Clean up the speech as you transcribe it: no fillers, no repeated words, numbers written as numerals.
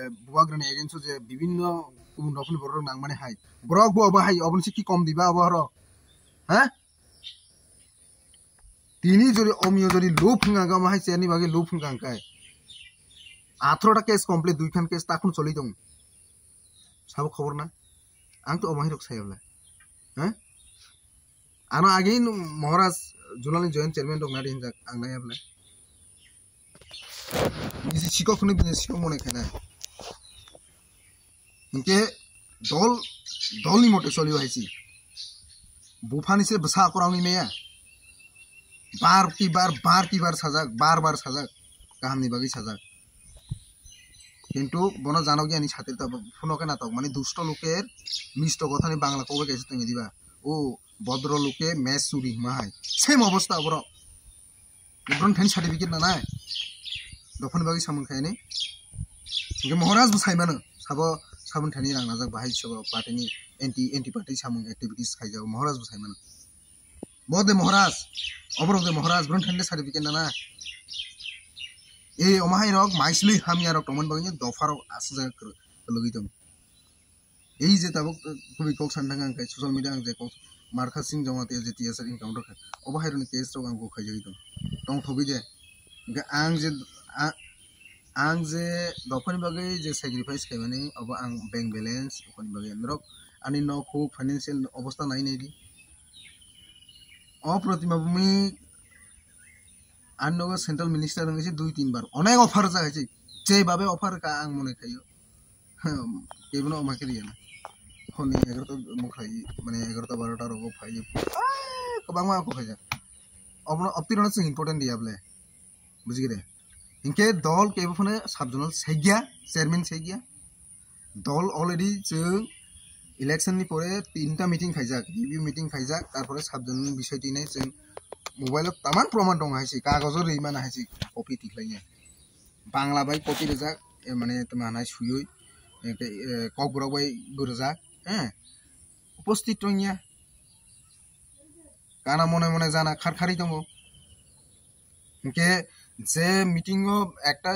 बुवाग्रानि against जे विभिन्न गुबुन रखमनि बर नांमाने हाय ब्रक बो बाहाय अबनसि की कम दिबा अबहर हैं तिनी जरि अमियो जरि लो फुंगा माहाय चेरनि बागे लो फुंगा अंकाय 18टा केस कमप्लीट दुइखान केस ताखुन चलि दं साबो खबर ना आं तो अमाहि रख सायबला हैं आनो आगे महाराज जुलानि जॉइंट चेयरमैन दं नारि हिनजा आं नायाबला इसे सिको खुनि बिजनेस सिको मने खाना इनके दलनि मते चलियो हायसि बुफानि से बसा करावनि मेया बार की बार साजाक बार साजाक गाहामनि बागै साजाक किन्तु बनो जानो गियानि छातिर तब फुनके नाटक माने दुष्ट लोकेर मिष्ट कथानि बांला कबे कैसे तुंगे दिबा ओ भद्र लोके मैच चुरी माहाय सेम अवस्था बर ब्रन फेन सर्टिफिकेट ना नाय दफानि बागै सामन खायने इनके महाराज बुसाइमानो साबन थानि रांना जाक बाहाय सब पार्टीनि एंटी पार्टी सामन एक्टिविटीज खायजाव महाराज बुसाइमानो बदे महाराज अबरदे महाराज ब्रन फेन सर्टिफिकेट ना ए अमाहाय रक माइसलि हामिया रक तमन बागै दफार आसजा लगी दं एई जे ताबक खुबि कक सानथां आं सोशल मीडिया आं जे कक मार्का सिंह जमाते जे टीएसआर इनकाउंटर खा अबाहायरनि केस रक आं खायजै दं थबि जे आं जे दफानि बागै जे सैक्रिफाइस खायमाने अब आं बैंक बैलेंस दफानि बागै रक आनि नखौ फाइनेंशियल अवस्था नाय नायदि अप्रतिमा भूमि आनोगो सेंट्रल मिनिस्टर नंगैसे 2-3 बार अनेक ऑफर जायछि जे बाबे ऑफर का आं मने खायो केबनो अमाके रियाना हनि 11 मुखाय माने 11-12 रगो फायो कबां मा को फायजा अबनो अपतिरना जों इम्पोर्टेंट दियाबले बुजिगरे इनके दल केबफने सबजोनल सेगिया चेयरमैन सेगिया दल अलरेडी जों इलेक्शन नि परे 3टा मीटिंग खायजाक रिव्यू मीटिंग खायजाक तारपरे सबजोनल बिषय दिने जों मोबाइल तामान प्रमाण दं हायसि कागज रैमान हायसि कपि तिखलायने बांला बाय कपि रजा माने तमानाय सुयोय ककबराव बाय बोरजा उपस्थित दंया गाना मने जाना खारखारि दङ इनके जे मीटिंग একটা